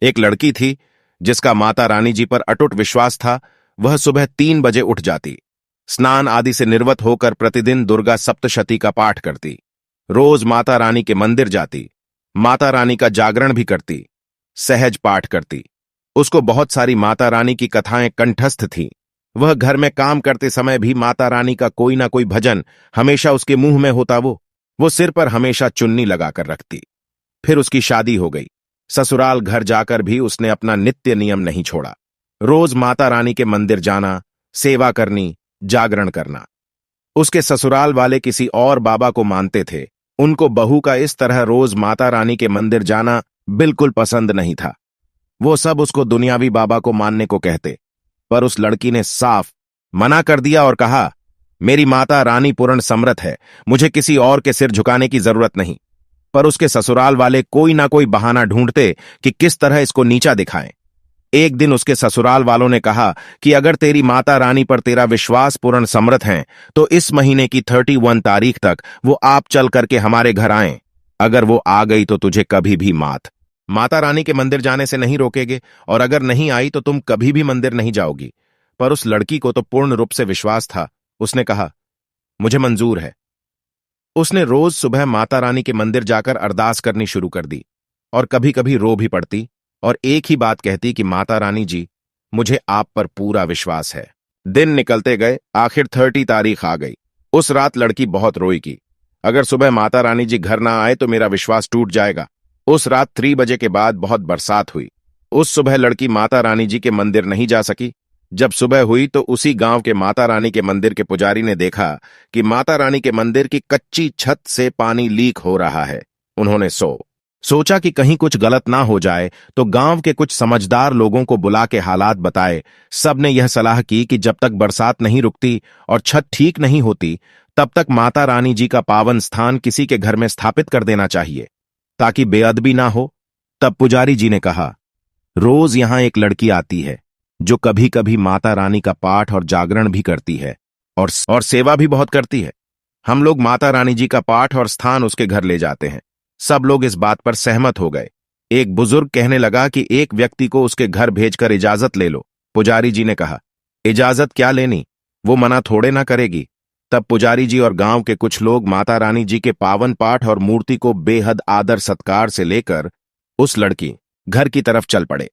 एक लड़की थी जिसका माता रानी जी पर अटूट विश्वास था। वह सुबह 3 बजे उठ जाती, स्नान आदि से निर्वत होकर प्रतिदिन दुर्गा सप्तशती का पाठ करती, रोज माता रानी के मंदिर जाती, माता रानी का जागरण भी करती, सहज पाठ करती। उसको बहुत सारी माता रानी की कथाएं कंठस्थ थीं। वह घर में काम करते समय भी माता रानी का कोई ना कोई भजन हमेशा उसके मुंह में होता। वो सिर पर हमेशा चुन्नी लगाकर रखती। फिर उसकी शादी हो गई। ससुराल घर जाकर भी उसने अपना नित्य नियम नहीं छोड़ा। रोज माता रानी के मंदिर जाना, सेवा करनी, जागरण करना। उसके ससुराल वाले किसी और बाबा को मानते थे। उनको बहू का इस तरह रोज माता रानी के मंदिर जाना बिल्कुल पसंद नहीं था। वो सब उसको दुनियावी बाबा को मानने को कहते, पर उस लड़की ने साफ मना कर दिया और कहा, मेरी माता रानी पूर्ण समर्थ है, मुझे किसी और के सिर झुकाने की जरूरत नहीं। पर उसके ससुराल वाले कोई ना कोई बहाना ढूंढते कि किस तरह इसको नीचा दिखाएं। एक दिन उसके ससुराल वालों ने कहा कि अगर तेरी माता रानी पर तेरा विश्वास पूर्ण समर्थ है तो इस महीने की 31 तारीख तक वो आप चल करके हमारे घर आएं। अगर वो आ गई तो तुझे कभी भी माता रानी के मंदिर जाने से नहीं रोकेगे, और अगर नहीं आई तो तुम कभी भी मंदिर नहीं जाओगी। पर उस लड़की को तो पूर्ण रूप से विश्वास था। उसने कहा, मुझे मंजूर है। उसने रोज सुबह माता रानी के मंदिर जाकर अरदास करनी शुरू कर दी और कभी कभी रो भी पड़ती और एक ही बात कहती कि माता रानी जी, मुझे आप पर पूरा विश्वास है। दिन निकलते गए, आखिर 30 तारीख आ गई। उस रात लड़की बहुत रोई कि अगर सुबह माता रानी जी घर ना आए तो मेरा विश्वास टूट जाएगा। उस रात 3 बजे के बाद बहुत बरसात हुई। उस सुबह लड़की माता रानी जी के मंदिर नहीं जा सकी। जब सुबह हुई तो उसी गांव के माता रानी के मंदिर के पुजारी ने देखा कि माता रानी के मंदिर की कच्ची छत से पानी लीक हो रहा है। उन्होंने सोचा कि कहीं कुछ गलत ना हो जाए, तो गांव के कुछ समझदार लोगों को बुला के हालात बताए। सबने यह सलाह की कि जब तक बरसात नहीं रुकती और छत ठीक नहीं होती, तब तक माता रानी जी का पावन स्थान किसी के घर में स्थापित कर देना चाहिए, ताकि बेअदबी ना हो। तब पुजारी जी ने कहा, रोज यहां एक लड़की आती है जो कभी कभी माता रानी का पाठ और जागरण भी करती है और सेवा भी बहुत करती है। हम लोग माता रानी जी का पाठ और स्थान उसके घर ले जाते हैं। सब लोग इस बात पर सहमत हो गए। एक बुजुर्ग कहने लगा कि एक व्यक्ति को उसके घर भेजकर इजाजत ले लो। पुजारी जी ने कहा, इजाजत क्या लेनी, वो मना थोड़े ना करेगी। तब पुजारी जी और गांव के कुछ लोग माता रानी जी के पावन पाठ और मूर्ति को बेहद आदर सत्कार से लेकर उस लड़की घर की तरफ चल पड़े।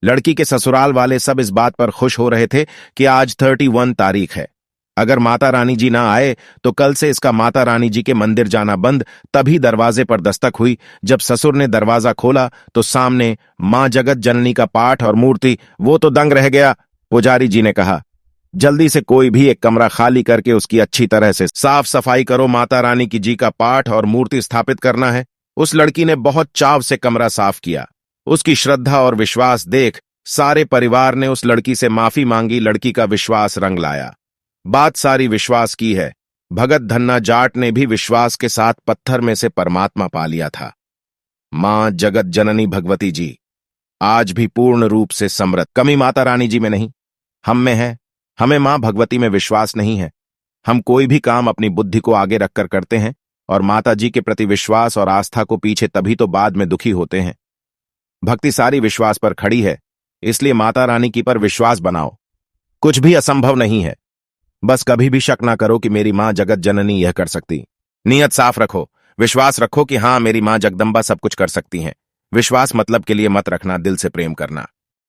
लड़की के ससुराल वाले सब इस बात पर खुश हो रहे थे कि आज 31 तारीख है। अगर माता रानी जी ना आए तो कल से इसका माता रानी जी के मंदिर जाना बंद। तभी दरवाजे पर दस्तक हुई। जब ससुर ने दरवाजा खोला तो सामने मां जगत जननी का पाठ और मूर्ति। वो तो दंग रह गया। पुजारी जी ने कहा, जल्दी से कोई भी एक कमरा खाली करके उसकी अच्छी तरह से साफ सफाई करो, माता रानी की जी का पाठ और मूर्ति स्थापित करना है। उस लड़की ने बहुत चाव से कमरा साफ किया। उसकी श्रद्धा और विश्वास देख सारे परिवार ने उस लड़की से माफी मांगी। लड़की का विश्वास रंग लाया। बात सारी विश्वास की है। भगत धन्ना जाट ने भी विश्वास के साथ पत्थर में से परमात्मा पा लिया था। मां जगत जननी भगवती जी आज भी पूर्ण रूप से समृद्ध। कमी माता रानी जी में नहीं, हम में है। हमें मां भगवती में विश्वास नहीं है। हम कोई भी काम अपनी बुद्धि को आगे रखकर करते हैं और माता जी के प्रति विश्वास और आस्था को पीछे तभी तो बाद में दुखी होते हैं। भक्ति सारी विश्वास पर खड़ी है, इसलिए माता रानी की पर विश्वास बनाओ। कुछ भी असंभव नहीं है। बस कभी भी शक ना करो कि मेरी मां जगत जननी यह कर सकती। नियत साफ रखो, विश्वास रखो कि हां, मेरी मां जगदंबा सब कुछ कर सकती हैं। विश्वास मतलब के लिए मत रखना, दिल से प्रेम करना।